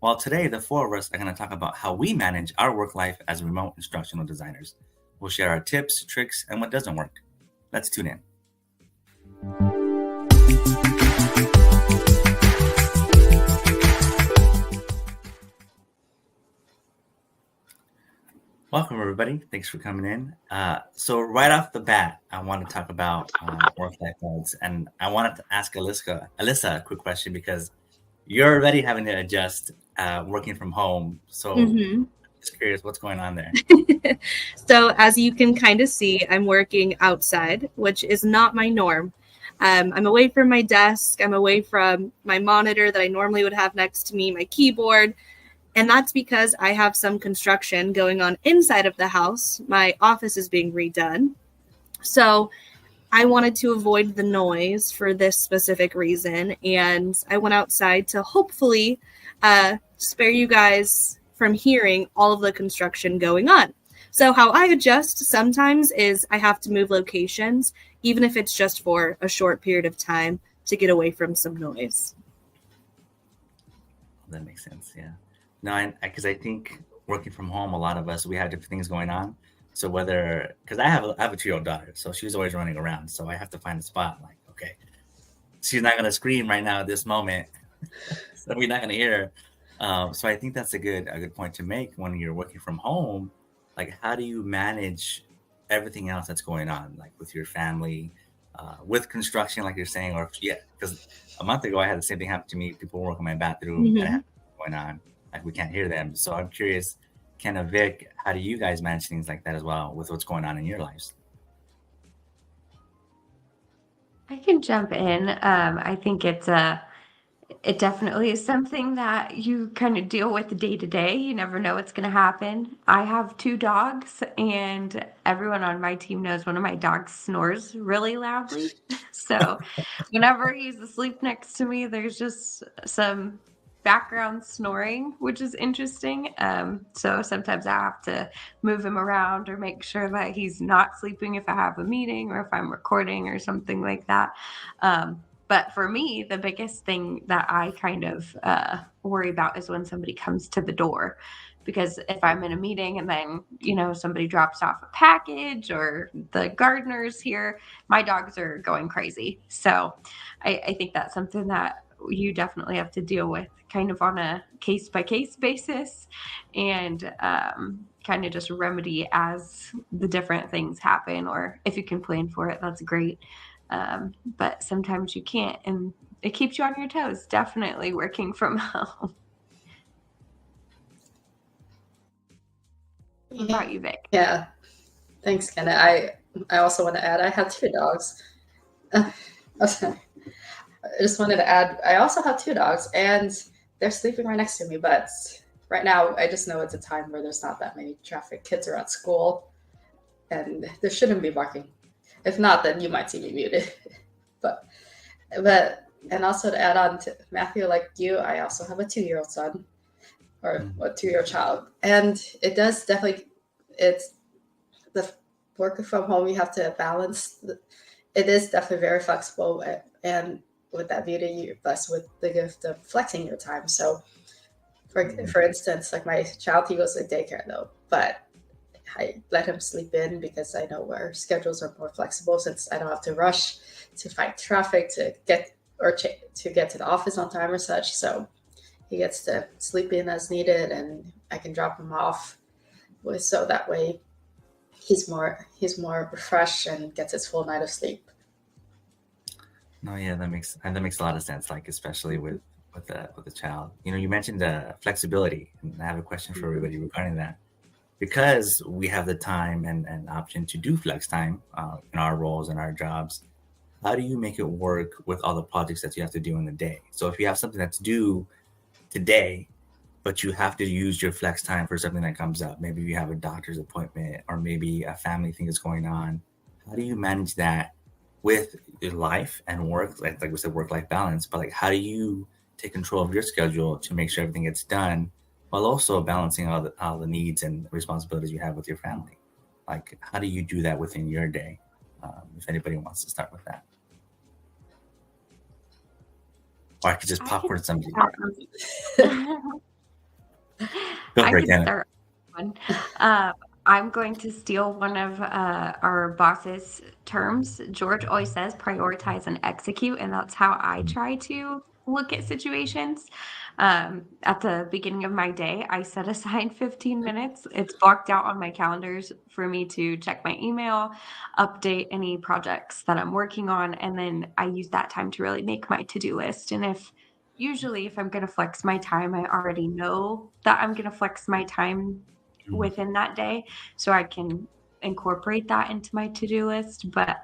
Well, today, the four of us are going to talk about how we manage our work life as remote instructional designers. We'll share our tips, tricks, and what doesn't work. Let's tune in. Welcome, everybody. Thanks for coming in. So right off the bat, I want to talk about work-life balance. And I wanted to ask Alyssa a quick question because you're already having to adjust working from home. So just curious, what's going on there? So as you can kind of see, I'm working outside, which is not my norm. I'm away from my desk. I'm away from my monitor that I normally would have next to me, my keyboard. And that's because I have some construction going on inside of the house. My office is being redone. So I wanted to avoid the noise for this specific reason. And I went outside to hopefully spare you guys from hearing all of the construction going on. So how I adjust sometimes is I have to move locations, even if it's just for a short period of time to get away from some noise. That makes sense, yeah. No, because I think working from home, a lot of us, we have different things going on. So because I have a 2-year-old daughter, so she's always running around. So I have to find a spot like, okay, she's not going to scream right now at this moment. So we're not going to hear her. So I think that's a good point to make when you're working from home. Like, how do you manage everything else that's going on, like with your family, with construction, like you're saying, because a month ago I had the same thing happen to me. People work in my bathroom and I have going on, like we can't hear them. So I'm curious, Ken and Vic, how do you guys manage things like that as well with what's going on in your lives? I can jump in. I think it definitely is something that you kind of deal with day to day. You never know what's going to happen. I have 2 dogs, and everyone on my team knows one of my dogs snores really loudly. So whenever he's asleep next to me, there's just some background snoring, which is interesting. So sometimes I have to move him around or make sure that he's not sleeping if I have a meeting or if I'm recording or something like that. But for me, the biggest thing that I kind of worry about is when somebody comes to the door. Because if I'm in a meeting and then, somebody drops off a package or the gardener's here, my dogs are going crazy. So I think that's something that you definitely have to deal with kind of on a case-by-case basis and kind of just remedy as the different things happen. Or if you can plan for it, that's great. But sometimes you can't, and it keeps you on your toes, definitely working from home. What about you, Vic? Yeah, thanks, Ken. I also want to add, I have 2 dogs. I just wanted to add, I also have 2 dogs, and they're sleeping right next to me, but right now I just know it's a time where there's not that many traffic. Kids are at school, and there shouldn't be barking. If not, then you might see me muted. but and also to add on to Matthew, like you, I also have a 2-year-old son or a 2-year-old child. And it does definitely, it's the working from home, you have to balance. It is definitely very flexible. And with that beauty, you're blessed with the gift of flexing your time. So for instance, like my child, he goes to daycare though, but I let him sleep in because I know our schedules are more flexible since I don't have to rush to fight traffic to get to the office on time or such. So he gets to sleep in as needed, and I can drop him off. So that way, he's more refreshed and gets his full night of sleep. No, yeah, that makes a lot of sense. Like especially with the child. You mentioned flexibility, and I have a question for everybody regarding that. Because we have the time and option to do flex time in our roles and our jobs, how do you make it work with all the projects that you have to do in the day? So if you have something that's due today, but you have to use your flex time for something that comes up, maybe you have a doctor's appointment or maybe a family thing is going on, how do you manage that with your life and work? Like we said, work-life balance, but like how do you take control of your schedule to make sure everything gets done while also balancing all the needs and responsibilities you have with your family? Like, how do you do that within your day? If anybody wants to start with that. Or I could just popcorn somebody. Go I for it, could Kenna. start one. I'm going to steal one of our boss's terms. George always says prioritize and execute, and that's how I try to look at situations. At the beginning of my day, I set aside 15 minutes. It's blocked out on my calendars for me to check my email, update any projects that I'm working on, and then I use that time to really make my to-do list. And usually if I'm going to flex my time, I already know that I'm going to flex my time within that day, so I can incorporate that into my to-do list. But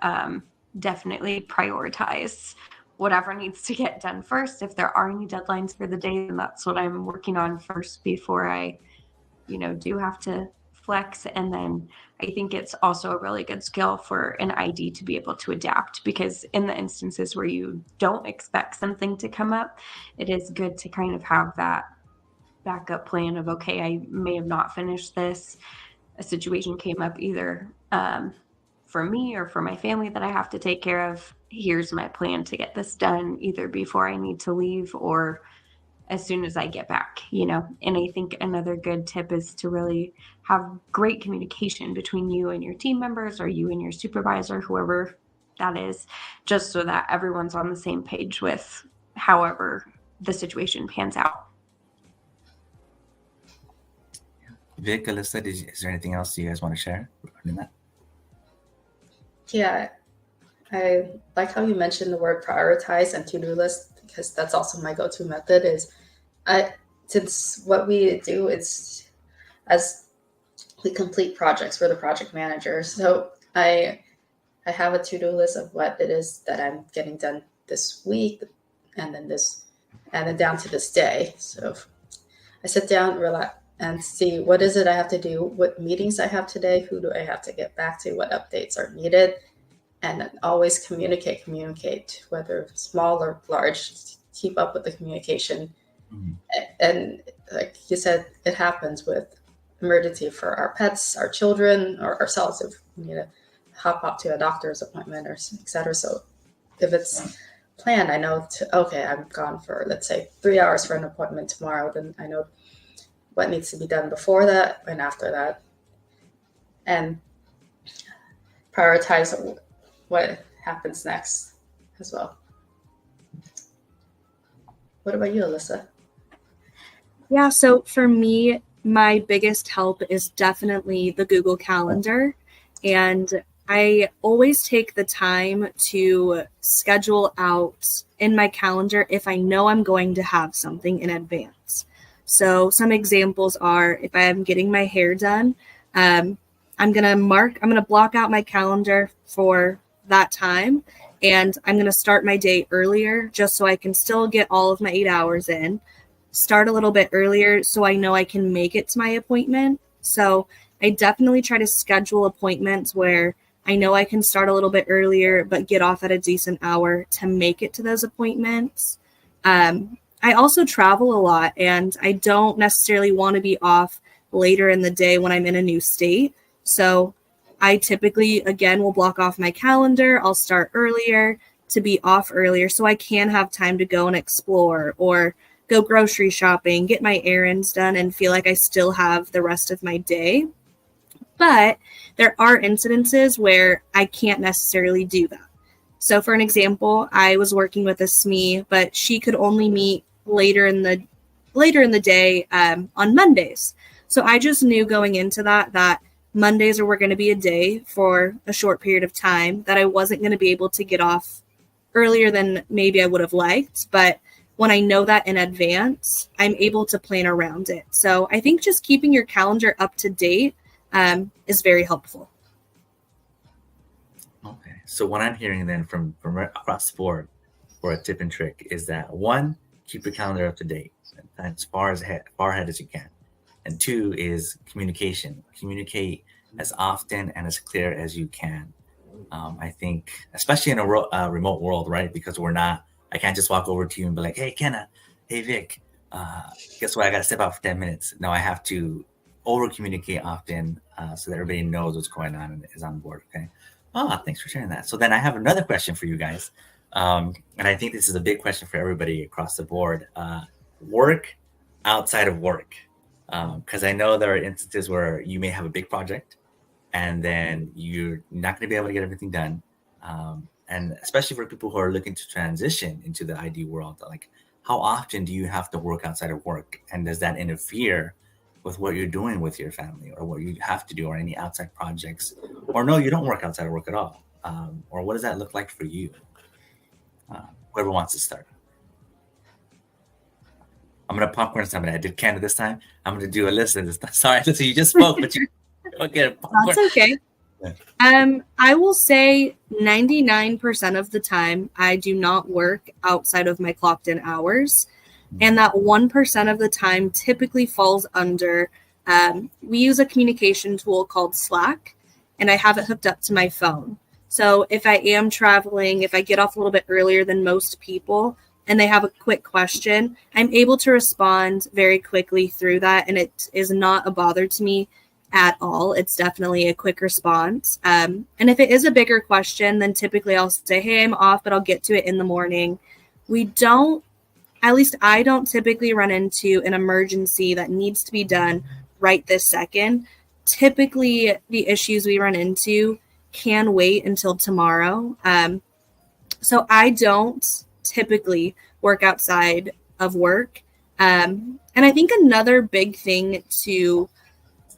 definitely prioritize whatever needs to get done first. If there are any deadlines for the day, then that's what I'm working on first before I do have to flex. And then I think it's also a really good skill for an ID to be able to adapt, because in the instances where you don't expect something to come up, it is good to kind of have that backup plan of, okay, I may have not finished this. A situation came up either for me or for my family that I have to take care of. Here's my plan to get this done, either before I need to leave or as soon as I get back, And I think another good tip is to really have great communication between you and your team members, or you and your supervisor, whoever that is, just so that everyone's on the same page with however the situation pans out. Vic, Alyssa, is there anything else you guys want to share regarding that? Yeah, I like how you mentioned the word prioritize and to-do list, because that's also my go-to method. Since what we do is as we complete projects, we're the project manager. So I have a to-do list of what it is that I'm getting done this week, and then down to this day. So I sit down, relax, and see what is it I have to do, what meetings I have today, who do I have to get back to, what updates are needed, and always communicate, whether small or large, keep up with the communication. Mm-hmm. And like you said, it happens with emergency for our pets, our children, or ourselves if we need to hop up to a doctor's appointment or et cetera. So if it's planned, I know, okay, I'm gone for, let's say, 3 hours for an appointment tomorrow, then I know what needs to be done before that and after that. And prioritize what happens next as well. What about you, Alyssa? Yeah, so for me, my biggest help is definitely the Google Calendar. And I always take the time to schedule out in my calendar if I know I'm going to have something in advance. So some examples are, if I am getting my hair done, I'm going to block out my calendar for that time, and I'm going to start my day earlier just so I can still get all of my 8 hours in. Start a little bit earlier so I know I can make it to my appointment. So I definitely try to schedule appointments where I know I can start a little bit earlier but get off at a decent hour to make it to those appointments. I also travel a lot, and I don't necessarily want to be off later in the day when I'm in a new state. So I typically, again, will block off my calendar. I'll start earlier to be off earlier so I can have time to go and explore or go grocery shopping, get my errands done, and feel like I still have the rest of my day. But there are incidences where I can't necessarily do that. So for an example, I was working with a SME, but she could only meet later in the day on Mondays. So I just knew going into that Mondays were going to be a day for a short period of time that I wasn't going to be able to get off earlier than maybe I would have liked. But when I know that in advance, I'm able to plan around it. So I think just keeping your calendar up to date is very helpful. Okay. So what I'm hearing then from across the board for a tip and trick is that, one, keep your calendar up to date as far ahead as you can. And two is communication. Communicate as often and as clear as you can. I think, especially in a remote world, right? Because I can't just walk over to you and be like, hey, Kenna, hey, Vic, guess what? I got to step out for 10 minutes. No, I have to over-communicate often so that everybody knows what's going on and is on board, okay? Thanks for sharing that. So then I have another question for you guys. And I think this is a big question for everybody across the board. Work outside of work. Because I know there are instances where you may have a big project and then you're not going to be able to get everything done. And especially for people who are looking to transition into the ID world, like how often do you have to work outside of work? And does that interfere with what you're doing with your family or what you have to do or any outside projects? Or no, you don't work outside of work at all. Or what does that look like for you? Whoever wants to start. I'm going to popcorn somebody. I did Canada this time. I'm going to do Alyssa this time. Sorry, Alyssa, you just spoke, but you don't get popcorn. That's okay. I will say 99% of the time I do not work outside of my clocked in hours. And that 1% of the time typically falls under, we use a communication tool called Slack, and I have it hooked up to my phone. So if I am traveling, if I get off a little bit earlier than most people and they have a quick question, I'm able to respond very quickly through that. And it is not a bother to me at all. It's definitely a quick response. And if it is a bigger question, then typically I'll say, hey, I'm off, but I'll get to it in the morning. At least I don't typically run into an emergency that needs to be done right this second. Typically, the issues we run into can wait until tomorrow. So I don't typically work outside of work. And I think another big thing to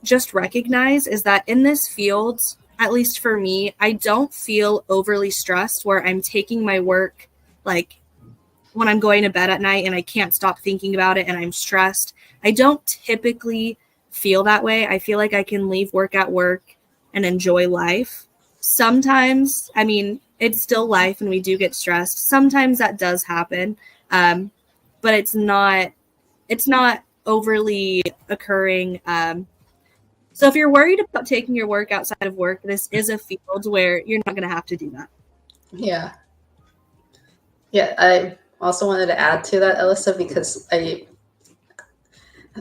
just recognize is that in this field, at least for me, I don't feel overly stressed where I'm taking my work like when I'm going to bed at night and I can't stop thinking about it and I'm stressed. I don't typically feel that way. I feel like I can leave work at work and enjoy life. Sometimes, I mean, it's still life and we do get stressed. Sometimes that does happen, but it's not overly occurring. So if you're worried about taking your work outside of work, this is a field where you're not going to have to do that. Yeah. Yeah, I also wanted to add to that, Alyssa, because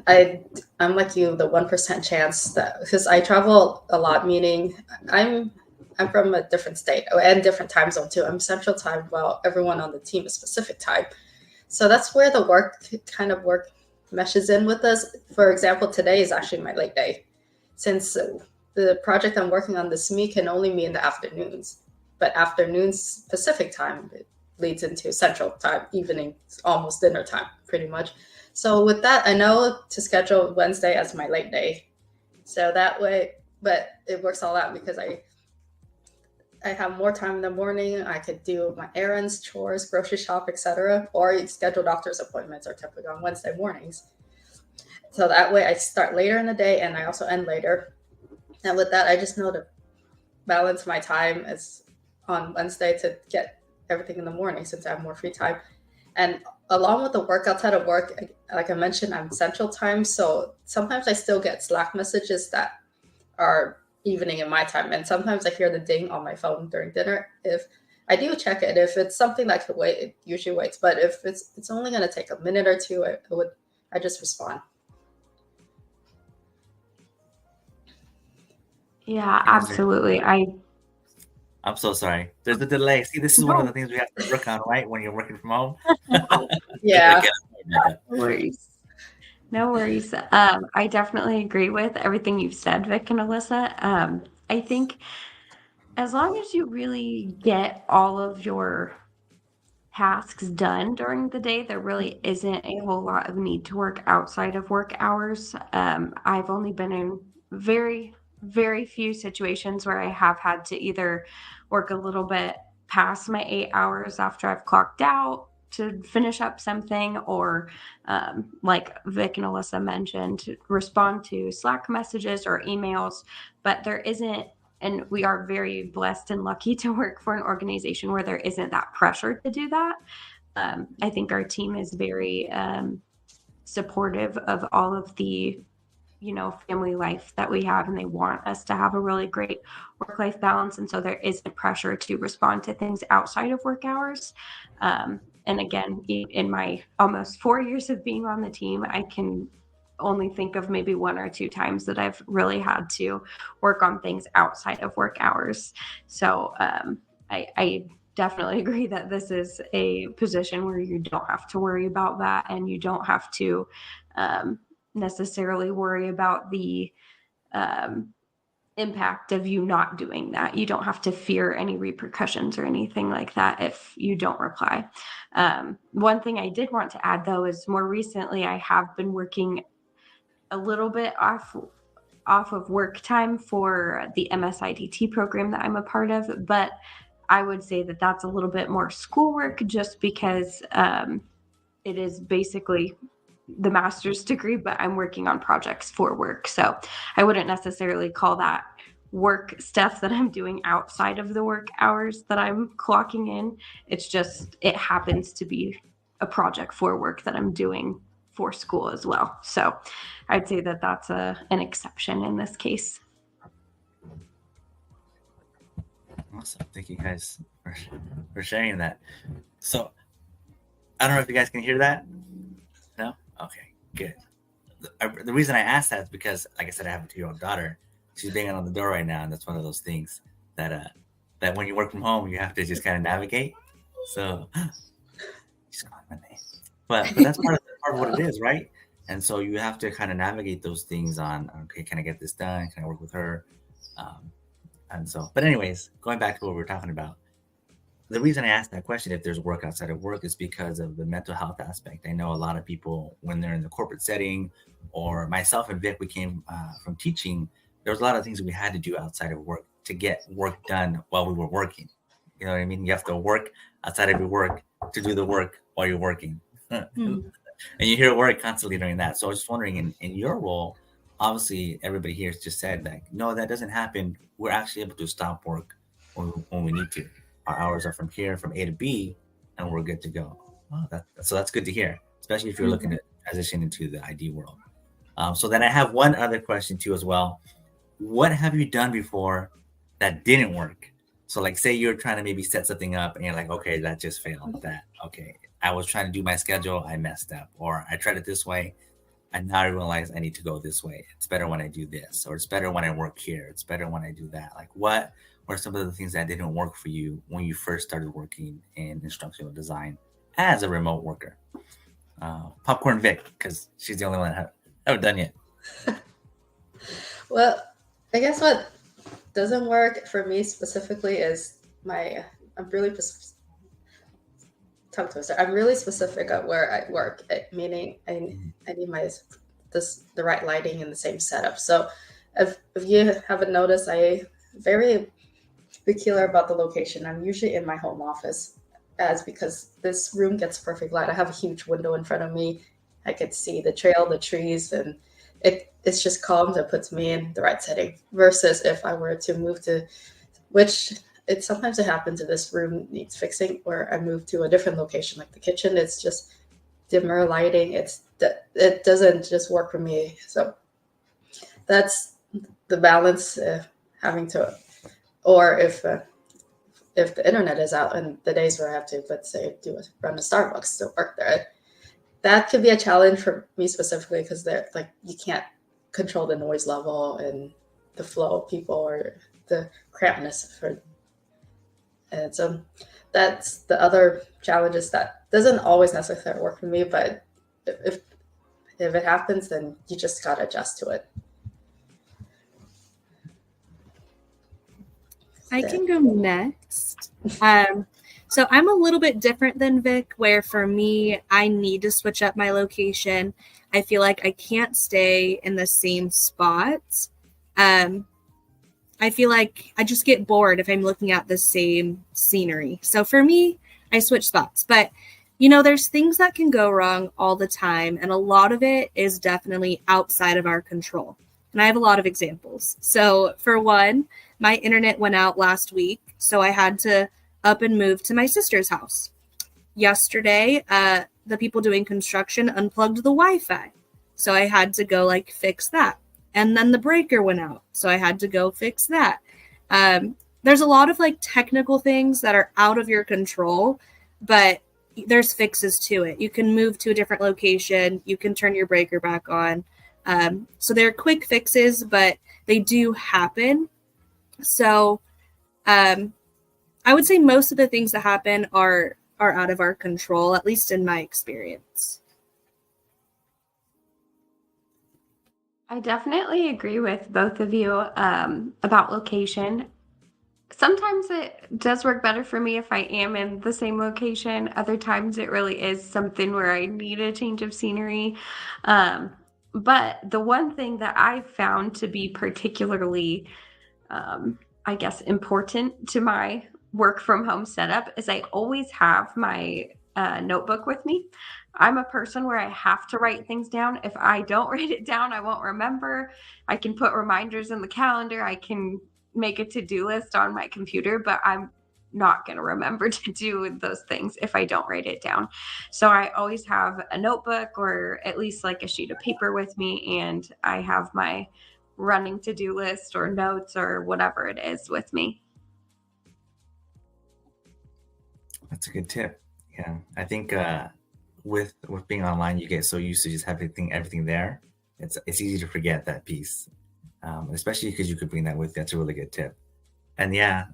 I'm like you, the 1% chance that, because I travel a lot, meaning I'm from a different state and different time zone too. I'm Central Time while everyone on the team is Pacific Time. So that's where the work meshes in with us. For example, today is actually my late day, since the project I'm working on, this me, can only be in the afternoons. But afternoons Pacific Time, it leads into Central Time, evening, almost dinner time, pretty much. So with that, I know to schedule Wednesday as my late day. So that way, but it works all out because I have more time in the morning. I could do my errands, chores, grocery shop, etc. Or schedule doctor's appointments are typically on Wednesday mornings. So that way I start later in the day and I also end later. And with that, I just know to balance my time as on Wednesday to get everything in the morning since I have more free time. And along with the work outside of work, like I mentioned, I'm Central Time. So sometimes I still get Slack messages that are evening in my time. And sometimes I hear the ding on my phone during dinner. If I do check it, if it's something that could wait, it usually waits. But if it's only going to take a minute or two, I just respond. Yeah, absolutely. I'm so sorry. There's a delay. See, this is one of the things we have to work on, right? When you're working from home. Yeah. No worries. No worries. I definitely agree with everything you've said, Vic and Alyssa. I think as long as you really get all of your tasks done during the day, there really isn't a whole lot of need to work outside of work hours. I've only been in very, very few situations where I have had to either work a little bit past my 8 hours after I've clocked out to finish up something, or like Vic and Alyssa mentioned, to respond to Slack messages or emails. But there isn't, and we are very blessed and lucky to work for an organization where there isn't that pressure to do that. I think our team is very supportive of all of the family life that we have, and they want us to have a really great work-life balance. And so there isn't pressure to respond to things outside of work hours. And again, in my almost 4 years of being on the team, I can only think of maybe 1 or 2 times that I've really had to work on things outside of work hours. So I definitely agree that this is a position where you don't have to worry about that, and you don't have to necessarily worry about the impact of you not doing that. You don't have to fear any repercussions or anything like that if you don't reply. One thing I did want to add, though, is more recently I have been working a little bit off of work time for the MSIDT program that I'm a part of, but I would say that that's a little bit more schoolwork, just because it is basically the master's degree, but I'm working on projects for work. So I wouldn't necessarily call that work stuff that I'm doing outside of the work hours that I'm clocking in. It's just, it happens to be a project for work that I'm doing for school as well. So I'd say that that's an exception in this case. Awesome. Thank you guys for sharing that. So I don't know if you guys can hear that. No? Okay, good. The reason I asked that is because, like I said, I have a 2-year-old daughter. She's banging on the door right now, and that's one of those things that when you work from home, you have to just kind of navigate. So she's calling my name. But that's part of what it is, right? And so you have to kind of navigate those things on, okay, can I get this done? Can I work with her? And so, but anyways, going back to what we were talking about, the reason I asked that question, if there's work outside of work, is because of the mental health aspect. I know a lot of people, when they're in the corporate setting, or myself and Vic, we came from teaching, there was a lot of things we had to do outside of work to get work done while we were working. You know what I mean? You have to work outside of your work to do the work while you're working. And you hear work constantly during that. So I was just wondering, in your role, obviously everybody here has just said that, no, that doesn't happen. We're actually able to stop work when we need to. Our hours are from here, from A to B, and we're good to go. Oh, so that's good to hear, especially if you're looking to transition into the ID world. So then I have one other question too as well. What have you done before that didn't work? So like, say you're trying to maybe set something up and you're like, okay, that just failed. Okay, I was trying to do my schedule, I messed up, or I tried it this way, and now I realize I need to go this way. It's better when I do this, or it's better when I work here. It's better when I do that. Like, what were some of the things that didn't work for you when you first started working in instructional design as a remote worker? Popcorn Vic, because she's the only one that haven't done yet. Well, I guess what doesn't work for me specifically is I'm really specific at where I work, meaning I need the right lighting in the same setup. So if you haven't noticed, I very peculiar about the location. I'm usually in my home office, because this room gets perfect light. I have a huge window in front of me. I could see the trail, the trees, and it's just calm. That puts me in the right setting. Versus if I were to move to, which sometimes it happens if this room needs fixing, where I move to a different location, like the kitchen. It's just dimmer lighting. It doesn't just work for me. So that's the balance having to, or if the internet is out and the days where I have to, let's say, run a Starbucks to work there, that could be a challenge for me specifically, because they're like, you can't control the noise level and the flow of people or the crampedness and so that's the other challenges that doesn't always necessarily work for me, but if it happens, then you just gotta adjust to it. I can go next. So I'm a little bit different than Vic, where for me, I need to switch up my location. I feel like I can't stay in the same spot. I feel like I just get bored if I'm looking at the same scenery. So for me, I switch spots. But, there's things that can go wrong all the time. And a lot of it is definitely outside of our control. And I have a lot of examples. So for one, my internet went out last week. So I had to up and move to my sister's house. Yesterday, the people doing construction unplugged the Wi-Fi. So I had to go fix that. And then the breaker went out. So I had to go fix that. There's a lot of technical things that are out of your control, but there's fixes to it. You can move to a different location. You can turn your breaker back on. So they're quick fixes, but they do happen. So I would say most of the things that happen are out of our control, at least in my experience. I definitely agree with both of you about location. Sometimes it does work better for me if I am in the same location. Other times it really is something where I need a change of scenery. Um, but the one thing that I found to be particularly, I guess, important to my work from home setup is I always have my notebook with me. I'm a person where I have to write things down. If I don't write it down, I won't remember. I can put reminders in the calendar. I can make a to-do list on my computer, but I'm not going to remember to do those things if I don't write it down. So I always have a notebook or at least like a sheet of paper with me, and I have my running to-do list or notes or whatever it is with me. That's a good tip. Yeah, I think with being online, you get so used to just having everything there. It's easy to forget that piece, especially because you could bring that with you. That's a really good tip. And yeah,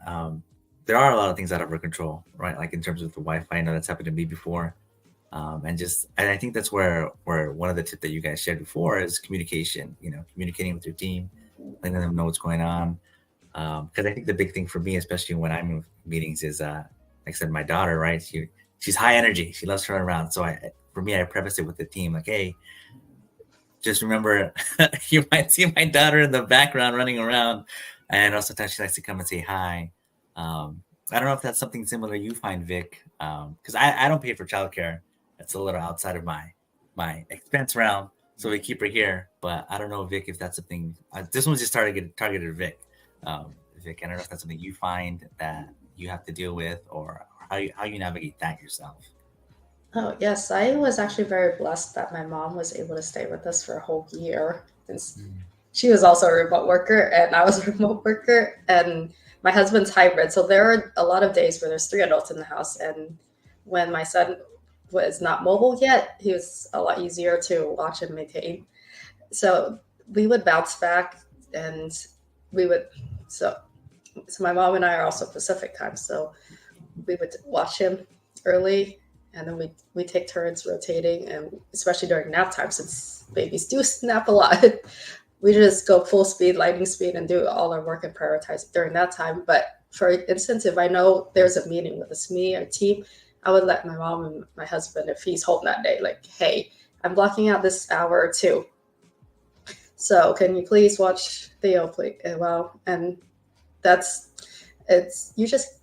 there are a lot of things out of our control, right? Like in terms of the Wi-Fi. I know that's happened to me before, and I think that's where one of the tips that you guys shared before is communication. You know, communicating with your team, letting them know what's going on. Because I think the big thing for me, especially when I'm in meetings, is like I said, my daughter, right? She's high energy. She loves to run around. So for me, I preface it with the team, like, hey, just remember, you might see my daughter in the background running around, and also sometimes she likes to come and say hi. I don't know if that's something similar you find, Vic, because I don't pay for childcare. That's a little outside of my expense realm, so we keep her here. But I don't know, Vic, if that's something. This one's just targeted at Vic. Vic, I don't know if that's something you find that you have to deal with, or how you navigate that yourself. Oh, yes, I was actually very blessed that my mom was able to stay with us for a whole year since she was also a remote worker and I was a remote worker, and my husband's hybrid. So there are a lot of days where there's 3 adults in the house. And when my son was not mobile yet, he was a lot easier to watch and maintain. So we would bounce back and we would, so my mom and I are also Pacific time. So we would watch him early, and then we take turns rotating, and especially during nap time, since babies do nap a lot, we just go full speed, lightning speed, and do all our work and prioritize during that time. But for instance, if I know there's a meeting with us, me or team, I would let my mom and my husband, if he's home that day, like, hey, I'm blocking out this hour or two. So can you please watch Theo play? Well, and you just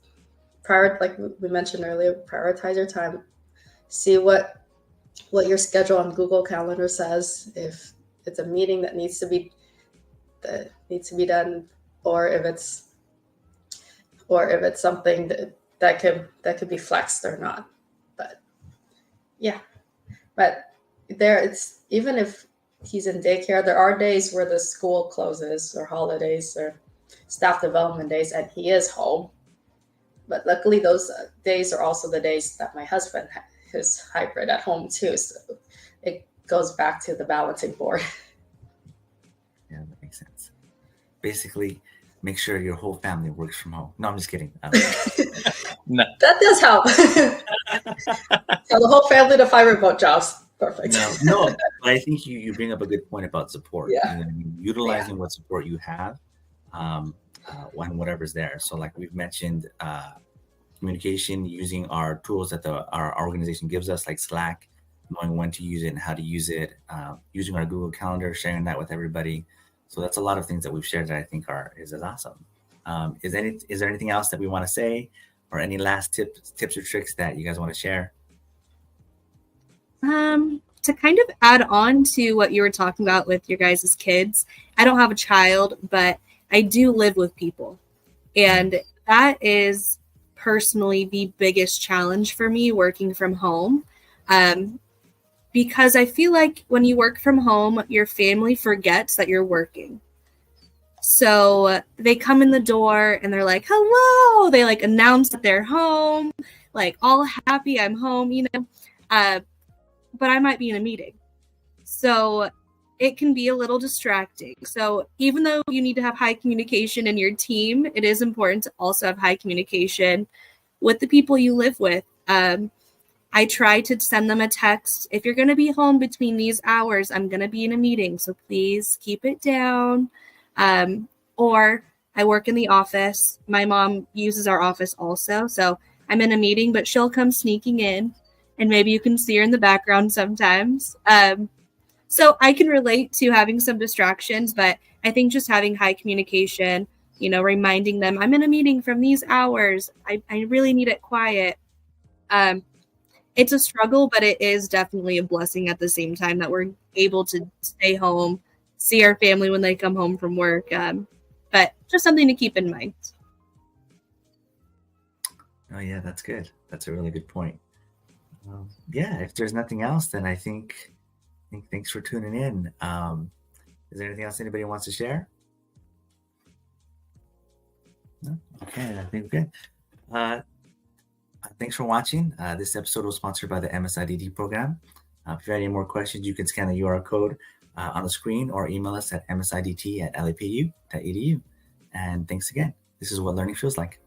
like we mentioned earlier, prioritize your time. See what your schedule on Google Calendar says. If it's a meeting that needs to be done, or if it's something that could be flexed or not. But yeah, but it's even if he's in daycare, there are days where the school closes or holidays or staff development days, and he is home. But luckily, those days are also the days that my husband is hybrid at home too. So it goes back to the balancing board. Yeah, that makes sense. Basically, make sure your whole family works from home. No, I'm just kidding. No. That does help. So the whole family to 5 remote jobs. Perfect. No, but I think you bring up a good point about support. Yeah. Utilizing what support you have, when whatever's there. So like we've mentioned, communication, using our tools that our organization gives us, like Slack, knowing when to use it and how to use it, using our Google Calendar, sharing that with everybody. So that's a lot of things that we've shared that I think is awesome. Is there anything else that we want to say, or any last tips or tricks that you guys want to share? To kind of add on to what you were talking about with your guys' kids, I don't have a child, but I do live with people. And that is personally the biggest challenge for me working from home. Because I feel like when you work from home, your family forgets that you're working. So they come in the door and they're like, hello. They like announce that they're home, like all happy, I'm home, but I might be in a meeting. So it can be a little distracting. So even though you need to have high communication in your team, it is important to also have high communication with the people you live with. I I try to send them a text. If you're going to be home between these hours, I'm going to be in a meeting, so please keep it down. Or I work in the office. My mom uses our office also, so I'm in a meeting, but she'll come sneaking in, and maybe you can see her in the background sometimes. So I can relate to having some distractions, but I think just having high communication, reminding them I'm in a meeting from these hours. I really need it quiet. It's a struggle, but it is definitely a blessing at the same time that we're able to stay home, see our family when they come home from work. But just something to keep in mind. Oh yeah, that's good. That's a really good point. Yeah, if there's nothing else, then I think thanks for tuning in. Is there anything else anybody wants to share? No? Okay, I think we're good. Thanks for watching. This episode was sponsored by the MSIDD program. If you have any more questions, you can scan the URL code on the screen or email us at msidt@lapu.edu. And thanks again. This is what learning feels like.